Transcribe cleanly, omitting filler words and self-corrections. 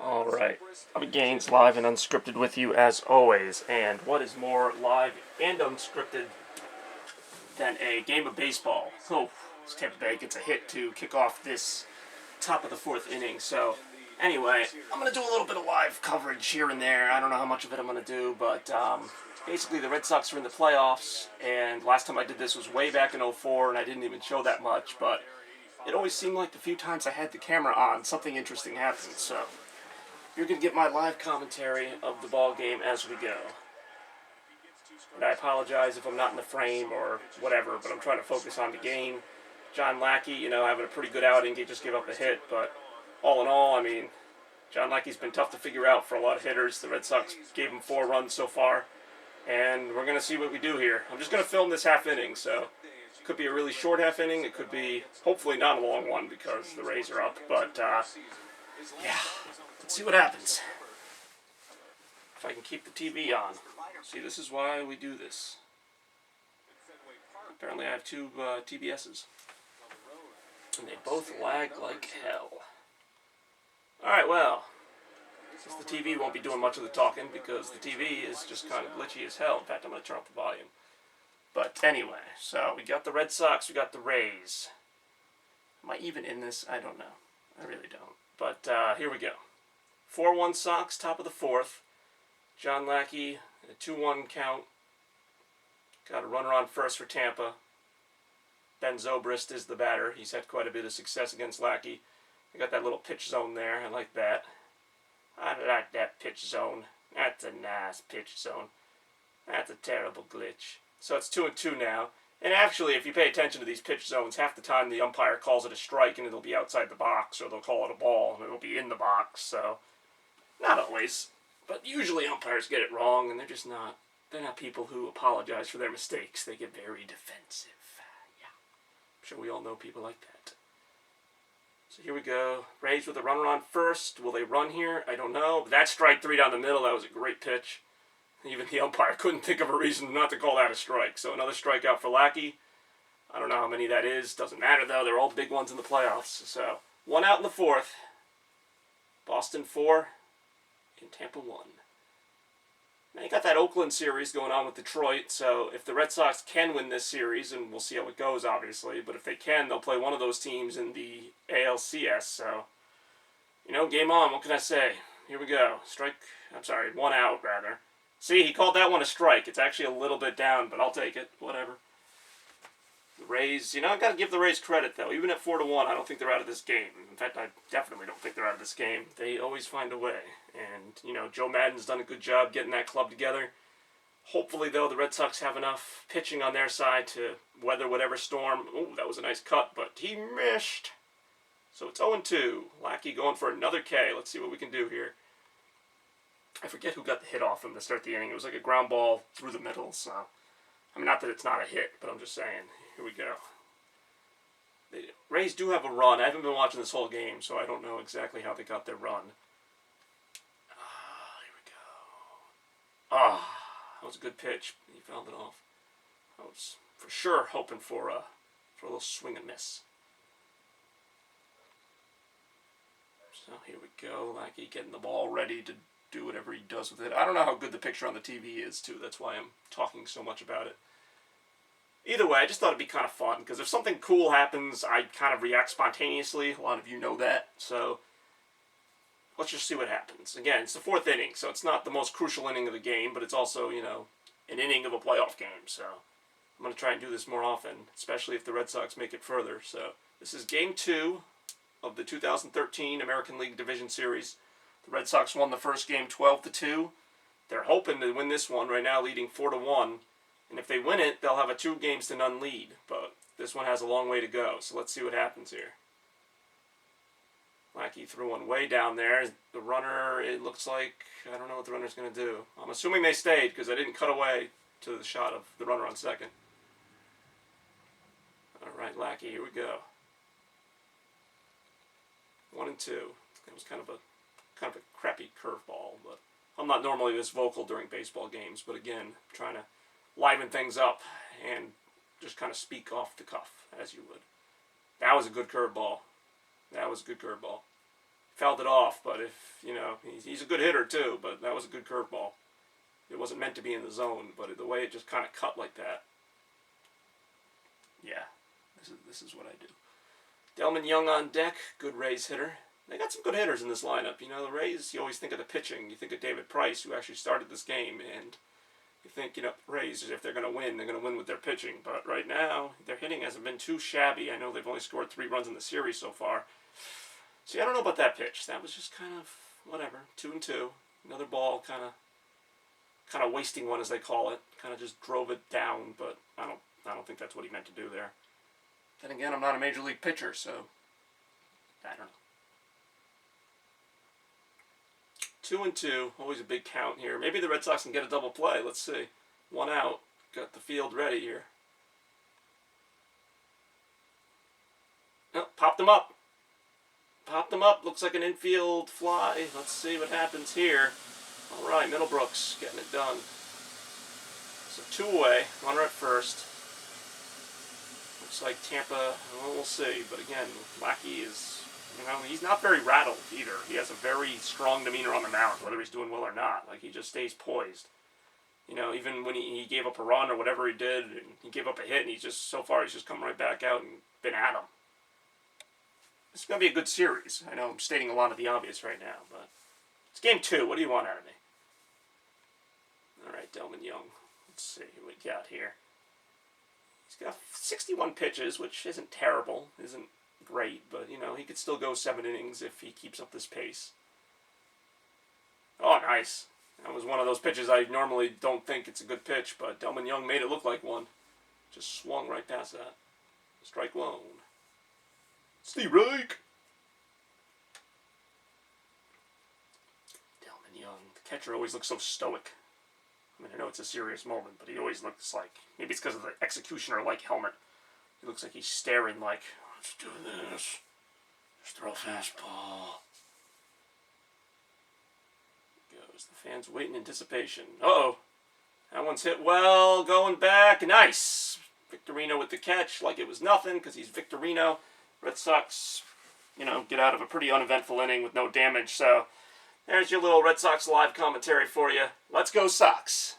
Alright, I'm Gaines, live and unscripted with you as always, and what is more live and unscripted than a game of baseball? Oh, Tampa Bay gets a hit to kick off this top of the fourth inning, so anyway, I'm going to do a little bit of live coverage here and there. I don't know how much of it I'm going to do, but basically the Red Sox are in the playoffs, and last time I did this was way back in '04, and I didn't even show that much, but it always seemed like the few times I had the camera on, something interesting happened, so you're going to get my live commentary of the ball game as we go. And I apologize if I'm not in the frame or whatever, but I'm trying to focus on the game. John Lackey, having a pretty good outing. He just gave up a hit, but all in all, John Lackey's been tough to figure out for a lot of hitters. The Red Sox gave him 4 runs so far, and we're going to see what we do here. I'm just going to film this half inning, so it could be a really short half inning. It could be, hopefully, not a long one because the Rays are up, but yeah. Let's see what happens. If I can keep the TV on. See, this is why we do this. Apparently I have 2 TBSs. And they both lag like hell. Alright, well. Since the TV won't be doing much of the talking because the TV is just kind of glitchy as hell. In fact, I'm going to turn up the volume. But anyway, so we got the Red Sox, we got the Rays. Am I even in this? I don't know. I really don't. But here we go. 4-1 Sox, top of the 4th. John Lackey, a 2-1 count. Got a runner on first for Tampa. Ben Zobrist is the batter. He's had quite a bit of success against Lackey. I got that little pitch zone there. I like that. I like that pitch zone. That's a nice pitch zone. That's a terrible glitch. So it's 2-2 now. And actually, if you pay attention to these pitch zones, half the time the umpire calls it a strike and it'll be outside the box, or they'll call it a ball and it'll be in the box. So not always, but usually umpires get it wrong, and they're not people who apologize for their mistakes. They get very defensive. Yeah, I'm sure we all know people like that. So here we go. Rays with a runner on first. Will they run here? I don't know. But that's strike 3 down the middle. That was a great pitch. Even the umpire couldn't think of a reason not to call that a strike. So another strikeout for Lackey. I don't know how many that is. Doesn't matter, though. They're all big ones in the playoffs. So 1 out in the 4th. Boston 4. In Tampa 1. Now you got that Oakland series going on with Detroit, so if the Red Sox can win this series, and we'll see how it goes obviously, but if they can, they'll play one of those teams in the ALCS, so, game on, what can I say? Here we go. 1 out, rather. See, he called that one a strike. It's actually a little bit down, but I'll take it, whatever. The Rays, I've got to give the Rays credit, though. Even at 4-1, I don't think they're out of this game. In fact, I definitely don't think they're out of this game. They always find a way. And, Joe Maddon's done a good job getting that club together. Hopefully, though, the Red Sox have enough pitching on their side to weather whatever storm. Ooh, that was a nice cut, but he missed. So it's 0-2. Lackey going for another K. Let's see what we can do here. I forget who got the hit off him to start the inning. It was like a ground ball through the middle, so... not that it's not a hit, but I'm just saying. Here we go. The Rays do have a run. I haven't been watching this whole game, so I don't know exactly how they got their run. Here we go. That was a good pitch. He fouled it off. I was for sure hoping for a little swing and miss. So here we go. Lackey getting the ball ready to do whatever he does with it. I don't know how good the picture on the TV is, too. That's why I'm talking so much about it. Either way, I just thought it'd be kind of fun, because if something cool happens, I kind of react spontaneously. A lot of you know that, so let's just see what happens. Again, it's the 4th inning, so it's not the most crucial inning of the game, but it's also, an inning of a playoff game, so I'm going to try and do this more often, especially if the Red Sox make it further. So this is Game 2 of the 2013 American League Division Series. The Red Sox won the first game 12-2. They're hoping to win this one right now, leading 4-1. And if they win it, they'll have a 2-0 lead. But this one has a long way to go, so let's see what happens here. Lackey threw one way down there. The runner, it looks like, I don't know what the runner's going to do. I'm assuming they stayed because I didn't cut away to the shot of the runner on second. All right, Lackey, here we go. 1-2. That was kind of a crappy curveball, but I'm not normally this vocal during baseball games, but again, trying to liven things up and just kind of speak off the cuff, as you would. That was a good curveball. fouled it off, but if, you know, he's a good hitter too, but that was a good curveball. It wasn't meant to be in the zone, but the way it just kind of cut like that. Yeah, this is what I do. Delman Young on deck, good Rays hitter. They got some good hitters in this lineup. You know, the Rays, you always think of the pitching. You think of David Price, who actually started this game, and you think, you know, Rays, if they're going to win with their pitching. But right now, their hitting hasn't been too shabby. I know they've only scored 3 runs in the series so far. See, I don't know about that pitch. That was just kind of, whatever, 2-2. Another ball, kind of wasting one, as they call it. Kind of just drove it down, but I don't think that's what he meant to do there. Then again, I'm not a major league pitcher, so I don't know. 2-2, always a big count here. Maybe the Red Sox can get a double play. Let's see. 1 out. Got the field ready here. Oh, popped him up. Popped him up. Looks like an infield fly. Let's see what happens here. All right, Middlebrooks getting it done. So 2 away. Runner at first. Looks like Tampa, well, we'll see. But again, Lackey is, you know, he's not very rattled either. He has a very strong demeanor on the mound, whether he's doing well or not. Like, he just stays poised. You know, even when he gave up a run or whatever he did, and he gave up a hit, and he's just, so far, he's just come right back out and been at him. It's going to be a good series. I know I'm stating a lot of the obvious right now, but it's game 2. What do you want out of me? All right, Delman Young. Let's see who we got here. He's got 61 pitches, which isn't terrible, isn't great, but, you know, he could still go 7 innings if he keeps up this pace. Oh, nice. That was one of those pitches I normally don't think it's a good pitch, but Delman Young made it look like one. Just swung right past that. Strike one. Steve Reich. Delman Young. The catcher always looks so stoic. I mean, I know it's a serious moment, but he always looks like, maybe it's because of the executioner-like helmet. He looks like he's staring like, let's do this. Just throw a fastball. Goes. The fans wait in anticipation. Uh-oh. That one's hit well, going back. Nice. Victorino with the catch like it was nothing because he's Victorino. Red Sox, you know, get out of a pretty uneventful inning with no damage. So there's your little Red Sox live commentary for you. Let's go Sox.